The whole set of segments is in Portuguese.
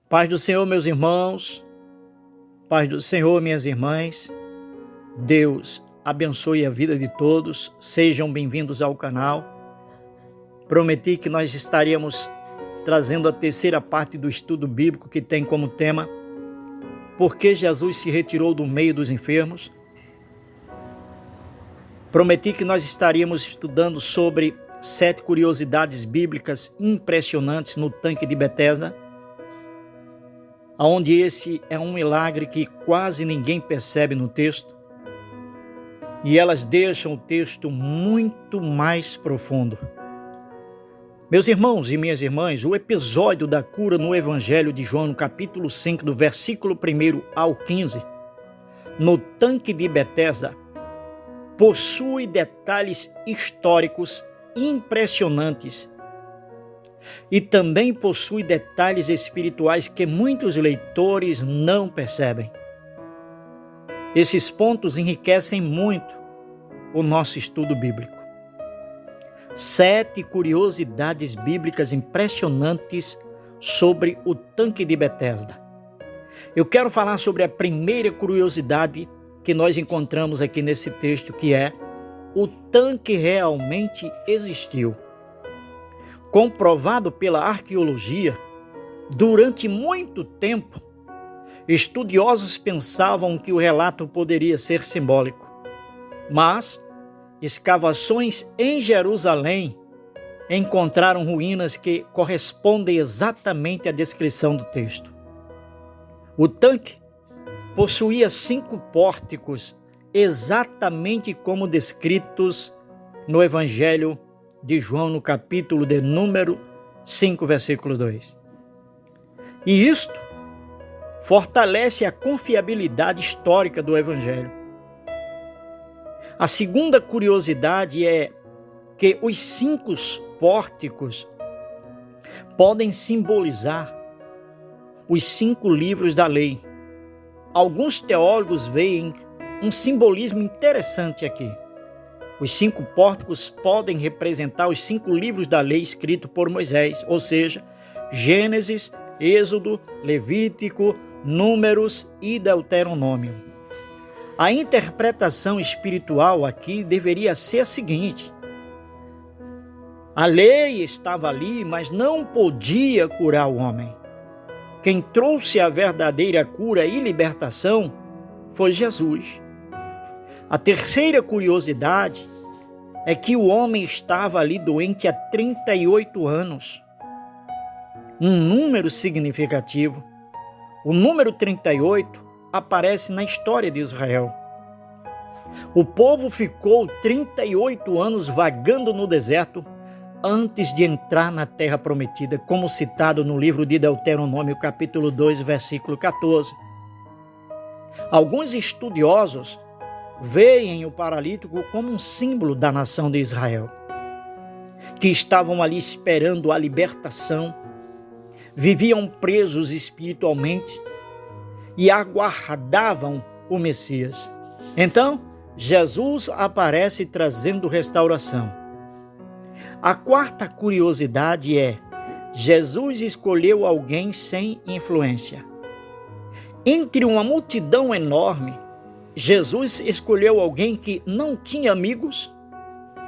Paz do Senhor, meus irmãos, paz do Senhor, minhas irmãs. Deus abençoe a vida de todos, sejam bem-vindos ao canal. Prometi que nós estaríamos trazendo a terceira parte do estudo bíblico que tem como tema Por que Jesus se retirou do meio dos enfermos? Prometi que nós estaríamos estudando sobre 7 curiosidades bíblicas impressionantes no tanque de Betesda, onde esse é um milagre que quase ninguém percebe no texto, e elas deixam o texto muito mais profundo. Meus irmãos e minhas irmãs, o episódio da cura no Evangelho de João, no capítulo 5, do versículo 1 ao 15, no tanque de Betesda, possui detalhes históricos impressionantes e também possui detalhes espirituais que muitos leitores não percebem. Esses pontos enriquecem muito o nosso estudo bíblico. 7 curiosidades bíblicas impressionantes sobre o tanque de Betesda. Eu quero falar sobre a primeira curiosidade que nós encontramos aqui nesse texto, que é: o tanque realmente existiu. Comprovado pela arqueologia, durante muito tempo, estudiosos pensavam que o relato poderia ser simbólico, mas escavações em Jerusalém encontraram ruínas que correspondem exatamente à descrição do texto. O tanque possuía 5 pórticos, exatamente como descritos no Evangelho de João, no capítulo de número 5, versículo 2. E isto fortalece a confiabilidade histórica do Evangelho. A segunda curiosidade é que os 5 pórticos podem simbolizar os 5 livros da lei. Alguns teólogos veem um simbolismo interessante aqui. Os 5 pórticos podem representar os 5 livros da lei escritos por Moisés, ou seja, Gênesis, Êxodo, Levítico, Números e Deuteronômio. A interpretação espiritual aqui deveria ser a seguinte: a lei estava ali, mas não podia curar o homem. Quem trouxe a verdadeira cura e libertação foi Jesus. A terceira curiosidade é que o homem estava ali doente há 38 anos. Um número significativo. O número 38 aparece na história de Israel. O povo ficou 38 anos vagando no deserto antes de entrar na terra prometida, como citado no livro de Deuteronômio, capítulo 2, versículo 14. Alguns estudiosos veem o paralítico como um símbolo da nação de Israel, que estavam ali esperando a libertação, viviam presos espiritualmente e aguardavam o Messias. Então, Jesus aparece trazendo restauração. A quarta curiosidade é: Jesus escolheu alguém sem influência. Entre uma multidão enorme, Jesus escolheu alguém que não tinha amigos,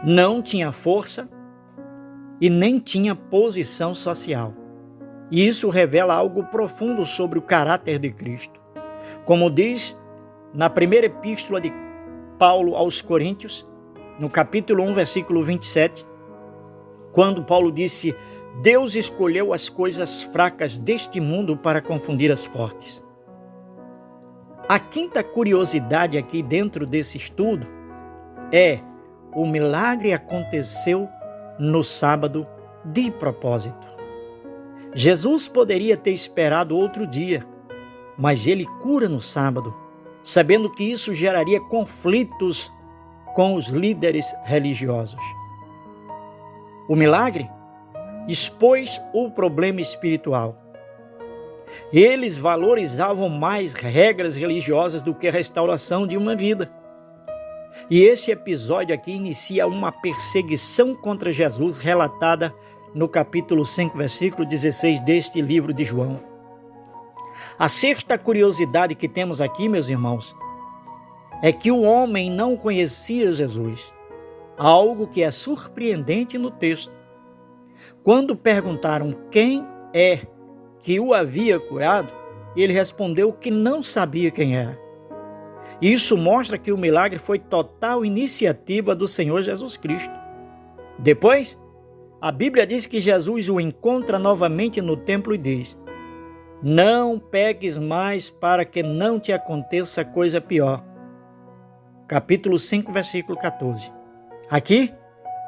não tinha força e nem tinha posição social. E isso revela algo profundo sobre o caráter de Cristo. Como diz na primeira epístola de Paulo aos Coríntios, no capítulo 1, versículo 27, quando Paulo disse: Deus escolheu as coisas fracas deste mundo para confundir as fortes. A quinta curiosidade aqui dentro desse estudo é: o milagre aconteceu no sábado de propósito. Jesus poderia ter esperado outro dia, mas ele cura no sábado, sabendo que isso geraria conflitos com os líderes religiosos. O milagre expôs o problema espiritual. Eles valorizavam mais regras religiosas do que a restauração de uma vida. E esse episódio aqui inicia uma perseguição contra Jesus relatada no capítulo 5, versículo 16 deste livro de João. A sexta curiosidade que temos aqui, meus irmãos, é que o homem não conhecia Jesus, algo que é surpreendente no texto. Quando perguntaram quem é que o havia curado, ele respondeu que não sabia quem era. Isso mostra que o milagre foi total iniciativa do Senhor Jesus Cristo. Depois, a Bíblia diz que Jesus o encontra novamente no templo e diz: não peques mais para que não te aconteça coisa pior. Capítulo 5, versículo 14. Aqui,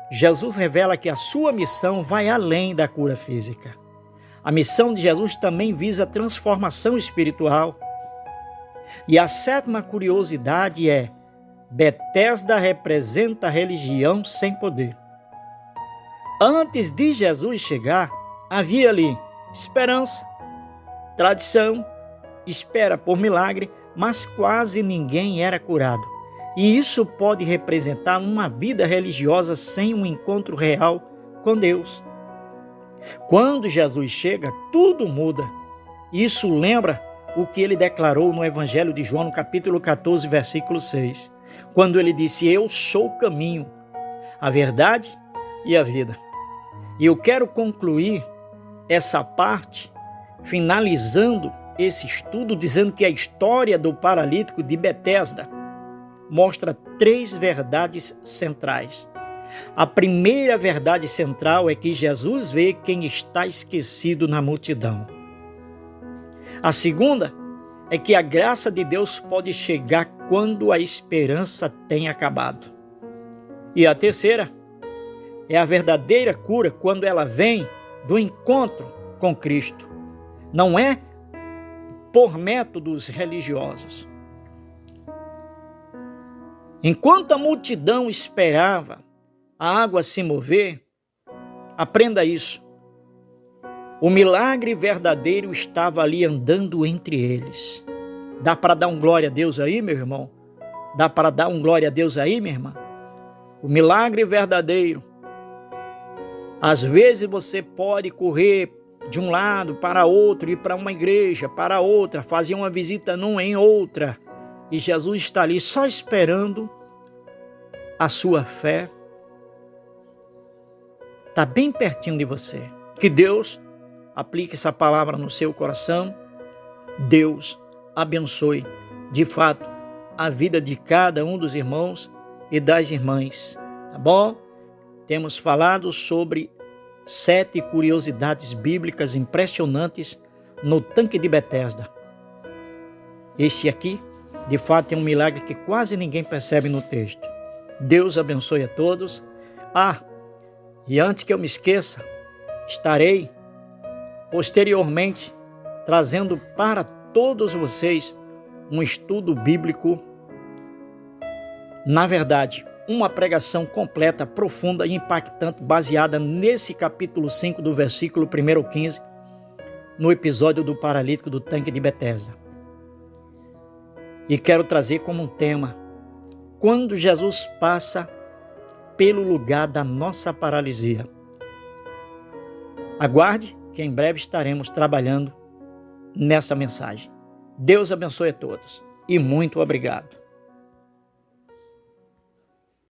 Jesus revela que a sua missão vai além da cura física. A missão de Jesus também visa a transformação espiritual. E a sétima curiosidade é: Betesda representa a religião sem poder. Antes de Jesus chegar, havia ali esperança, tradição, espera por milagre, mas quase ninguém era curado. E isso pode representar uma vida religiosa sem um encontro real com Deus. Quando Jesus chega, tudo muda. Isso lembra o que ele declarou no Evangelho de João, no capítulo 14, versículo 6, quando ele disse: eu sou o caminho, a verdade e a vida. E eu quero concluir essa parte, finalizando esse estudo, dizendo que a história do paralítico de Betesda mostra 3 verdades centrais. A primeira verdade central é que Jesus vê quem está esquecido na multidão. A segunda é que a graça de Deus pode chegar quando a esperança tem acabado. E a terceira é a verdadeira cura quando ela vem do encontro com Cristo. Não é por métodos religiosos. Enquanto a multidão esperava a água se mover, aprenda isso. O milagre verdadeiro estava ali andando entre eles. Dá para dar um glória a Deus aí, meu irmão? Dá para dar um glória a Deus aí, minha irmã? O milagre verdadeiro. Às vezes você pode correr de um lado para outro, ir para uma igreja, para outra, fazer uma visita numa em outra. E Jesus está ali só esperando a sua fé. Está bem pertinho de você. Que Deus aplique essa palavra no seu coração. Deus abençoe, de fato, a vida de cada um dos irmãos e das irmãs. Tá bom? Temos falado sobre 7 curiosidades bíblicas impressionantes no tanque de Betesda. Esse aqui, de fato, é um milagre que quase ninguém percebe no texto. Deus abençoe a todos. E antes que eu me esqueça, estarei posteriormente trazendo para todos vocês um estudo bíblico, na verdade, uma pregação completa, profunda e impactante, baseada nesse capítulo 5 do versículo 1 ao 15, no episódio do paralítico do tanque de Betesda. E quero trazer como um tema: quando Jesus passa pelo lugar da nossa paralisia. Aguarde que em breve estaremos trabalhando nessa mensagem. Deus abençoe a todos e muito obrigado.